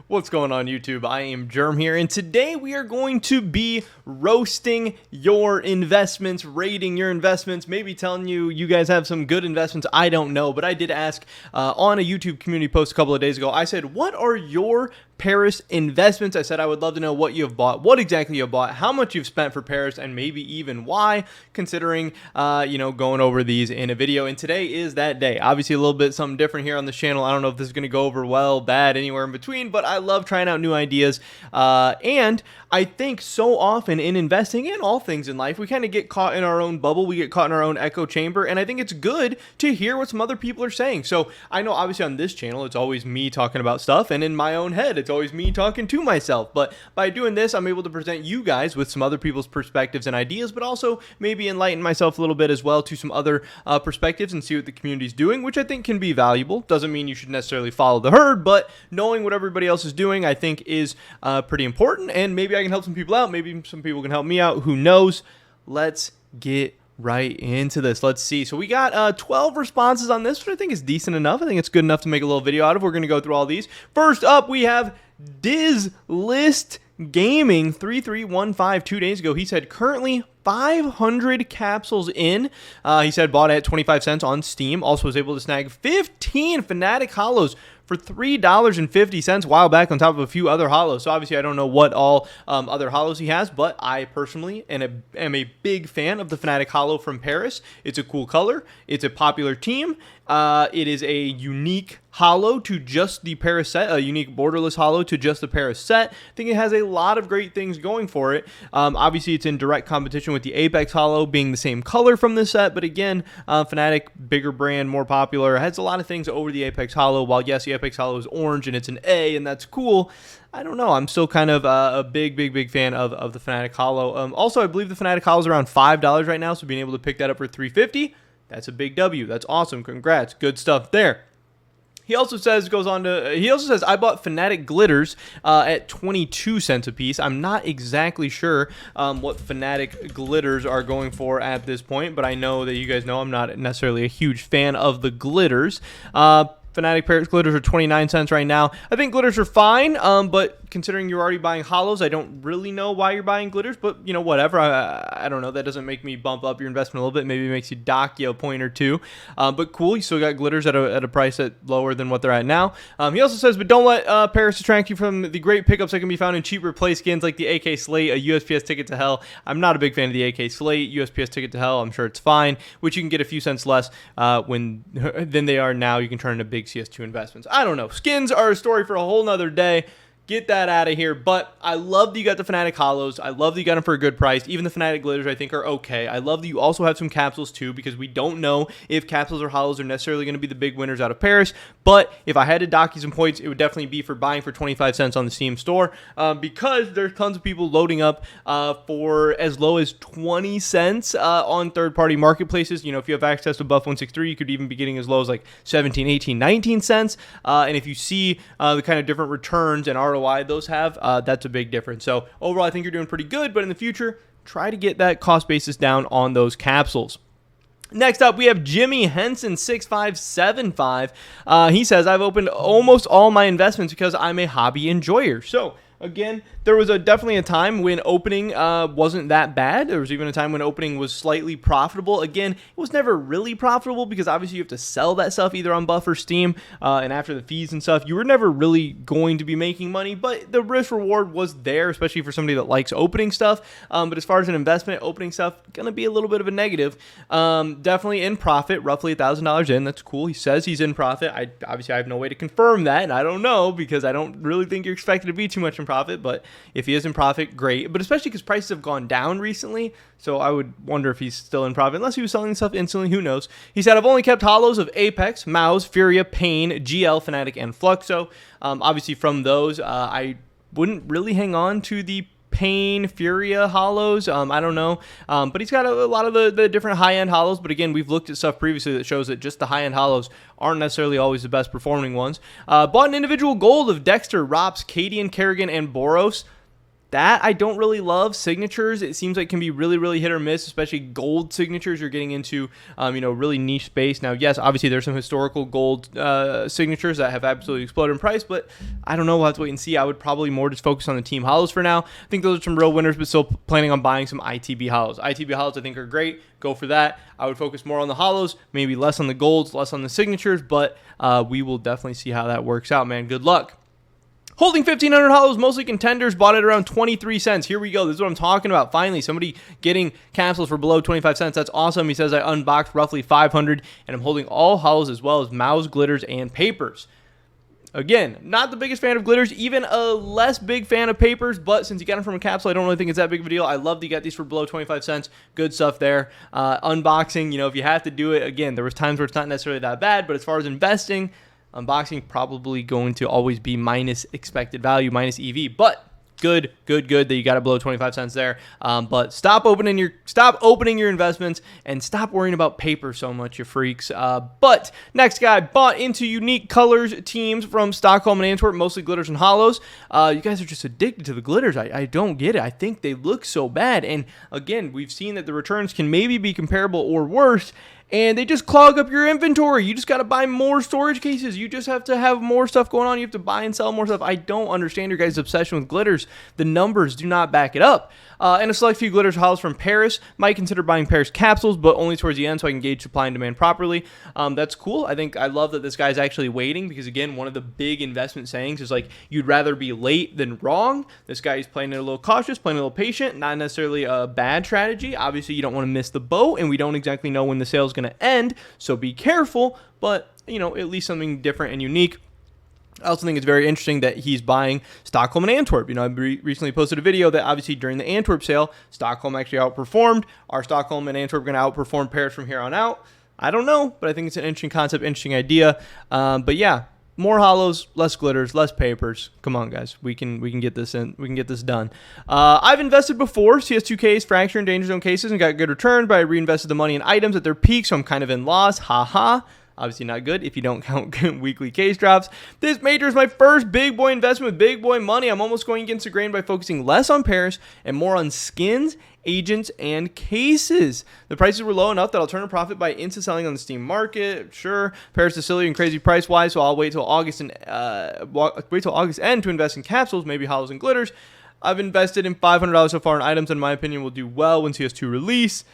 What's going on, YouTube? I am Germ here, and today we are going to be roasting your investments, rating your investments, maybe telling you guys have some good investments. I don't know, but I did ask on a YouTube community post a couple of days ago. I said, what are your Paris investments? I said I would love to know what you have bought, what exactly you have bought, how much you've spent for Paris, and maybe even why, considering going over these in a video. And today is that day. Obviously a little bit something different here on the channel. I don't know if this is going to go over well, bad, anywhere in between, but I love trying out new ideas. And I think so often in investing and all things in life, we kind of get caught in our own bubble. We get caught in our own echo chamber. And I think it's good to hear what some other people are saying. So I know obviously on this channel, it's always me talking about stuff. And in my own head, it's always me talking to myself. But by doing this, I'm able to present you guys with some other people's perspectives and ideas, but also maybe enlighten myself a little bit as well to some other perspectives and see what the community's doing, which I think can be valuable. Doesn't mean you should necessarily follow the herd, but knowing what everybody else is doing, I think is pretty important. And maybe I can help some people out. Maybe some people can help me out. Who knows? Let's get right into this. Let's see. So we got 12 responses on this, which I think is decent enough. I think it's good enough to make a little video out of. We're going to go through all these. First up, we have Diz List Gaming 3315 2 days ago. He said currently 500 capsules in. He said bought at 25 cents on Steam. Also was able to snag 15 Fnatic Hollows for $3.50 a while back on top of a few other hollows. So obviously I don't know what all other hollows he has, but I personally am a big fan of the Fnatic Hollow from Paris. It's a cool color. It's a popular team. It is a unique hollow to just the Paris set, a unique borderless hollow to just the Paris set. I think it has a lot of great things going for it. Obviously it's in direct competition with the Apex hollow being the same color from this set, but again, Fnatic, bigger brand, more popular, has a lot of things over the Apex hollow. While yes, the Apex hollow is orange and it's an A, and that's cool, I don't know. I'm still kind of a big fan of the Fnatic hollow. Also, I believe the Fnatic hollow is around $5 right now, so being able to pick that up for $3.50, that's a big W. That's awesome. Congrats. Good stuff there. He also says, I bought Fnatic glitters at 22 cents a piece. I'm not exactly sure what Fnatic glitters are going for at this point, but I know that you guys know I'm not necessarily a huge fan of the glitters. Fnatic Paris glitters are 29 cents right now. I think glitters are fine, but considering you're already buying hollows, I don't really know why you're buying glitters, but you know, whatever. I don't know. That doesn't make me bump up your investment a little bit. Maybe it makes you dock you a point or two. But cool. You still got glitters at a price that's lower than what they're at now. He also says, but don't let Paris distract you from the great pickups that can be found in cheap replay skins like the AK Slate, a USPS ticket to hell. I'm not a big fan of the AK Slate, USPS ticket to hell. I'm sure it's fine, which you can get a few cents less than they are now. You can turn into big CS2 investments. I don't know. Skins are a story for a whole nother day. Get that out of here. But I love that you got the Fnatic Hollows. I love that you got them for a good price. Even the Fnatic Glitters I think are okay. I love that you also have some capsules too, because we don't know if capsules or hollows are necessarily going to be the big winners out of Paris. But if I had to dock you some points, it would definitely be for buying for 25 cents on the Steam store, because there's tons of people loading up for as low as 20 cents on third-party marketplaces. You know, if you have access to Buff 163, you could even be getting as low as like 17, 18, 19 cents. And if you see the kind of different returns and ROI those have, that's a big difference. So overall, I think you're doing pretty good, but in the future, try to get that cost basis down on those capsules. Next up, we have Jimmy Henson 6575. He says, I've opened almost all my investments because I'm a hobby enjoyer. So again, there was definitely a time when opening wasn't that bad. There was even a time when opening was slightly profitable. Again, it was never really profitable because obviously you have to sell that stuff either on Buff or Steam, and after the fees and stuff, you were never really going to be making money, but the risk reward was there, especially for somebody that likes opening stuff. But as far as an investment, opening stuff, gonna be a little bit of a negative. Definitely in profit, roughly $1,000 in. That's cool. He says he's in profit. Obviously I have no way to confirm that, and I don't know because I don't really think you're expected to be too much in profit, but if he is in profit, great. But especially because prices have gone down recently, so I would wonder if he's still in profit, unless he was selling stuff instantly, who knows. He said, I've only kept hollows of Apex, Maus, Furia, Pain, GL, Fnatic, and Fluxo. Obviously from those, I wouldn't really hang on to the Pain, Furia hollows. I don't know. But he's got a lot of the different high-end hollows. But again, we've looked at stuff previously that shows that just the high-end hollows aren't necessarily always the best performing ones. Bought an individual gold of Dexter, Rops, Cadian, Kerrigan, and Boros. that I don't really love. Signatures, it seems like can be really, really hit or miss, especially gold signatures. You're getting into, really niche space. Now, yes, obviously there's some historical gold signatures that have absolutely exploded in price, but I don't know. We'll have to wait and see. I would probably more just focus on the team hollows for now. I think those are some real winners, but still planning on buying some ITB hollows. ITB hollows I think are great. Go for that. I would focus more on the hollows, maybe less on the golds, less on the signatures, but we will definitely see how that works out, man. Good luck. Holding 1,500 hollows, mostly contenders, bought it around 23 cents. Here we go. This is what I'm talking about. Finally, somebody getting capsules for below 25 cents. That's awesome. He says I unboxed roughly 500, and I'm holding all hollows as well as mouse, glitters, and papers. Again, not the biggest fan of glitters, even a less big fan of papers, but since you got them from a capsule, I don't really think it's that big of a deal. I love that you got these for below 25 cents. Good stuff there. Unboxing, if you have to do it, again, there was times where it's not necessarily that bad, but as far as investing, unboxing probably going to always be minus expected value, minus EV, but good that you got it below 25 cents there. But stop opening your investments and stop worrying about paper so much, you freaks. But next guy bought into unique colors teams from Stockholm and Antwerp, mostly glitters and hollows. You guys are just addicted to the glitters. I don't get it. I think they look so bad. And again, we've seen that the returns can maybe be comparable or worse, and they just clog up your inventory. You just got to buy more storage cases. You just have to have more stuff going on. You have to buy and sell more stuff. I don't understand your guys' obsession with glitters. The numbers do not back it up. And a select few glitters hollows from Paris. Might consider buying Paris capsules, but only towards the end so I can gauge supply and demand properly. That's cool. I love that this guy's actually waiting because, again, one of the big investment sayings is like you'd rather be late than wrong. This guy is playing it a little cautious, playing a little patient, not necessarily a bad strategy. Obviously, you don't want to miss the boat, and we don't exactly know when the sale is going to end, so be careful, but, at least something different and unique. I also think it's very interesting that he's buying Stockholm and Antwerp. I recently posted a video that obviously during the Antwerp sale, Stockholm actually outperformed. Are Stockholm and Antwerp going to outperform Paris from here on out? I don't know, but I think it's an interesting concept, interesting idea. But yeah, more hollows, less glitters, less papers. Come on, guys. We can get this in. We can get this done. I've invested before, CS2Ks, fracture, and danger zone cases, and got good return, but I reinvested the money in items at their peak, so I'm kind of in loss. Ha. Obviously not good if you don't count weekly case drops. This major is my first big boy investment with big boy money. I'm almost going against the grain by focusing less on Paris and more on skins, agents, and cases. The prices were low enough that I'll turn a profit by instant selling on the Steam market. Sure, Paris is silly and crazy price wise, so I'll wait till August end to invest in capsules, maybe hollows and glitters. I've invested in $500 so far in items, and in my opinion will do well when CS2 release.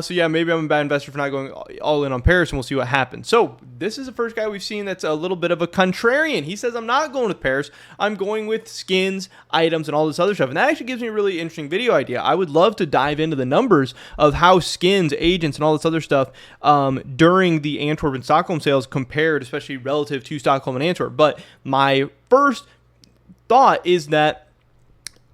So yeah, maybe I'm a bad investor for not going all in on Paris, and we'll see what happens. So this is the first guy we've seen that's a little bit of a contrarian. He says, I'm not going with Paris. I'm going with skins, items, and all this other stuff. And that actually gives me a really interesting video idea. I would love to dive into the numbers of how skins, agents, and all this other stuff during the Antwerp and Stockholm sales compared, especially relative to Stockholm and Antwerp. But my first thought is that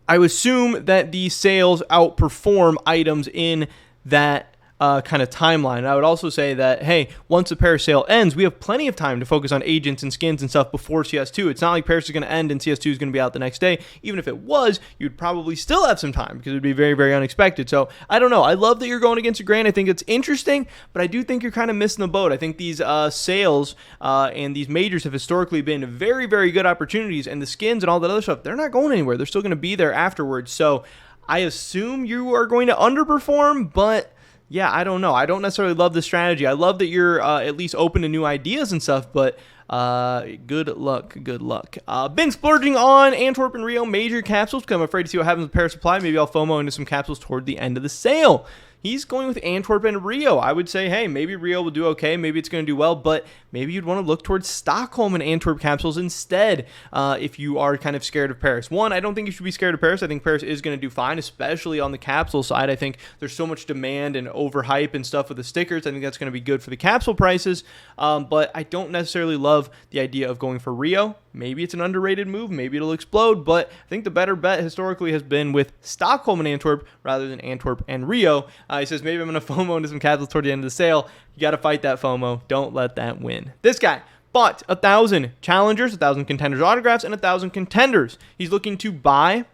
I would assume that the sales outperform items in that kind of timeline. I would also say that, hey, once the Paris sale ends, we have plenty of time to focus on agents and skins and stuff before CS2. It's not like Paris is going to end and CS2 is going to be out the next day. Even if it was, you'd probably still have some time because it would be very, very unexpected. So I don't know. I love that you're going against the grain. I think it's interesting, but I do think you're kind of missing the boat. I think these sales and these majors have historically been very, very good opportunities, and the skins and all that other stuff, they're not going anywhere. They're still going to be there afterwards. So I assume you are going to underperform, but yeah, I don't know. I don't necessarily love the strategy. I love that you're at least open to new ideas and stuff, but good luck. Been splurging on Antwerp and Rio major capsules because I'm afraid to see what happens with Paris supply. Maybe I'll FOMO into some capsules toward the end of the sale. He's going with Antwerp and Rio. I would say, hey, maybe Rio will do okay. Maybe it's going to do well, but maybe you'd want to look towards Stockholm and Antwerp capsules instead if you are kind of scared of Paris. One, I don't think you should be scared of Paris. I think Paris is going to do fine, especially on the capsule side. I think there's so much demand and overhype and stuff with the stickers. I think that's going to be good for the capsule prices, but I don't necessarily love the idea of going for Rio. Maybe it's an underrated move. Maybe it'll explode, but I think the better bet historically has been with Stockholm and Antwerp rather than Antwerp and Rio. He says, maybe I'm going to FOMO into some capsules toward the end of the sale. You got to fight that FOMO. Don't let that win. This guy bought 1,000 challengers, 1,000 contenders autographs, and 1,000 contenders. He's looking to buy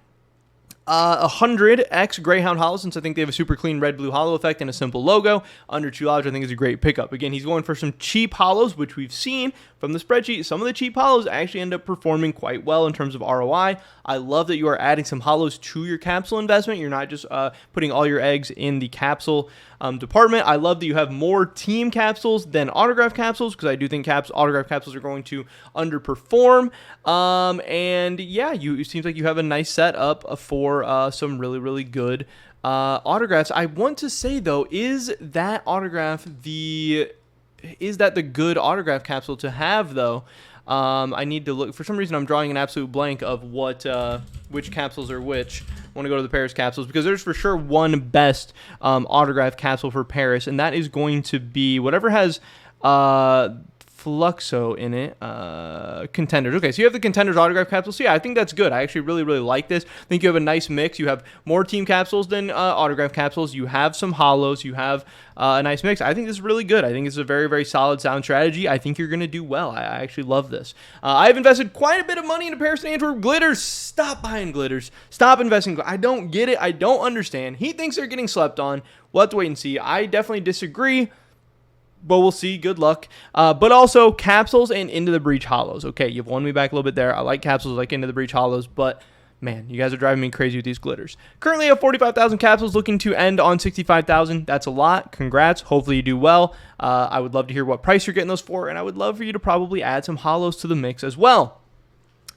100X Greyhound Hollow, since I think they have a super clean red-blue hollow effect and a simple logo. Under $2, I think is a great pickup. Again, he's going for some cheap hollows, which we've seen from the spreadsheet. Some of the cheap hollows actually end up performing quite well in terms of ROI. I love that you are adding some hollows to your capsule investment. You're not just putting all your eggs in the capsule department. I love that you have more team capsules than autograph capsules, because I do think autograph capsules are going to underperform. And yeah, it seems like you have a nice setup for some really, really good autographs. I want to say though, is that the good autograph capsule to have though? I need to look. For some reason, I'm drawing an absolute blank of which capsules are which. I want to go to the Paris capsules, because there's for sure one best autograph capsule for Paris, and that is going to be whatever has Fluxo in it. Contenders. Okay, so you have the Contenders autograph capsule. So yeah, I think that's good. I actually really, really like this. I think you have a nice mix. You have more team capsules than autograph capsules. You have some hollows. You have a nice mix. I think this is really good. I think it's a very, very solid sound strategy. I think you're going to do well. I actually love this. I've invested quite a bit of money into Paris and Antwerp glitters. Stop buying glitters. Stop investing. I don't get it. I don't understand. He thinks they're getting slept on. We'll have to wait and see. I definitely disagree, but we'll see. Good luck. But also capsules and Into the Breach hollows. Okay, you've won me back a little bit there. I like capsules, I like Into the Breach hollows, but man, you guys are driving me crazy with these glitters. Currently, I have 45,000 capsules, looking to end on 65,000. That's a lot. Congrats. Hopefully you do well. I would love to hear what price you're getting those for, and I would love for you to probably add some hollows to the mix as well.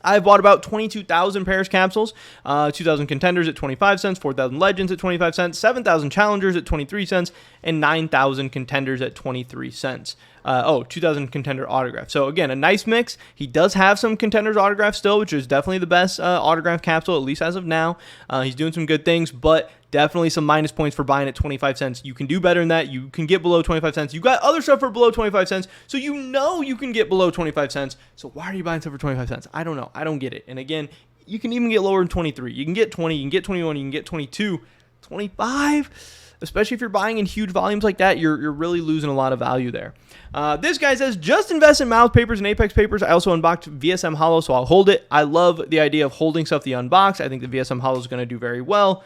I've bought about 22,000 Paris capsules, 2,000 Contenders at 25 cents, 4,000 Legends at 25 cents, 7,000 Challengers at 23 cents, and 9,000 Contenders at 23 cents. 2,000 Contender autographs. So again, a nice mix. He does have some Contenders autographs still, which is definitely the best autograph capsule, at least as of now. He's doing some good things, but definitely some minus points for buying at 25 cents. You can do better than that. You can get below 25 cents. You got other stuff for below 25 cents, so you know you can get below 25 cents. So why are you buying stuff for 25 cents? I don't know. I don't get it. And again, you can even get lower than 23. You can get 20. You can get 21. You can get 22. 25? Especially if you're buying in huge volumes like that, you're really losing a lot of value there. This guy says, just invest in Mouth Papers and Apex Papers. I also unboxed VSM Hollow, so I'll hold it. I love the idea of holding stuff the unbox. I think the VSM Hollow is going to do very well.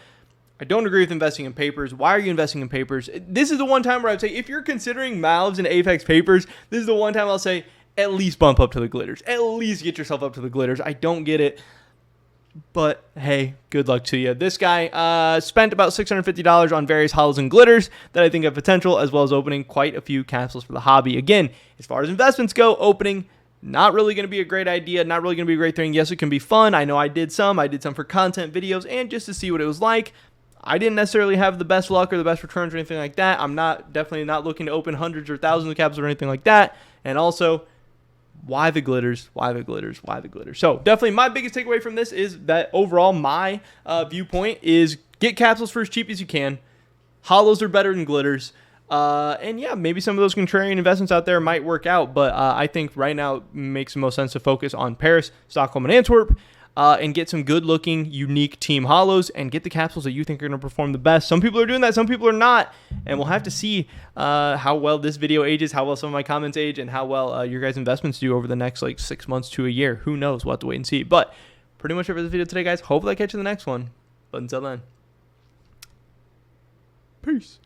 I don't agree with investing in papers. Why are you investing in papers? This is the one time where I'd say, if you're considering Mouths and Apex Papers, this is the one time I'll say, at least bump up to the glitters. At least get yourself up to the glitters. I don't get it, but hey, good luck to you. This guy spent about $650 on various hollows and glitters that I think have potential, as well as opening quite a few capsules for the hobby. Again, as far as investments go, opening, not really going to be a great idea, not really going to be a great thing. Yes, it can be fun. I know I did some for content videos and just to see what it was like. I didn't necessarily have the best luck or the best returns or anything like that. I'm definitely not looking to open hundreds or thousands of capsules or anything like that. And also, why the glitters? Why the glitters? Why the glitters? So definitely my biggest takeaway from this is that overall my viewpoint is get capsules for as cheap as you can. Hollows are better than glitters. And yeah, maybe some of those contrarian investments out there might work out. But I think right now it makes the most sense to focus on Paris, Stockholm, and Antwerp. And get some good-looking, unique team hollows and get the capsules that you think are going to perform the best. Some people are doing that, some people are not, and we'll have to see how well this video ages, how well some of my comments age, and how well your guys' investments do over the next 6 months to a year. Who knows? We'll have to wait and see. But pretty much it for this video today, guys. Hopefully I catch you in the next one. But until then, peace.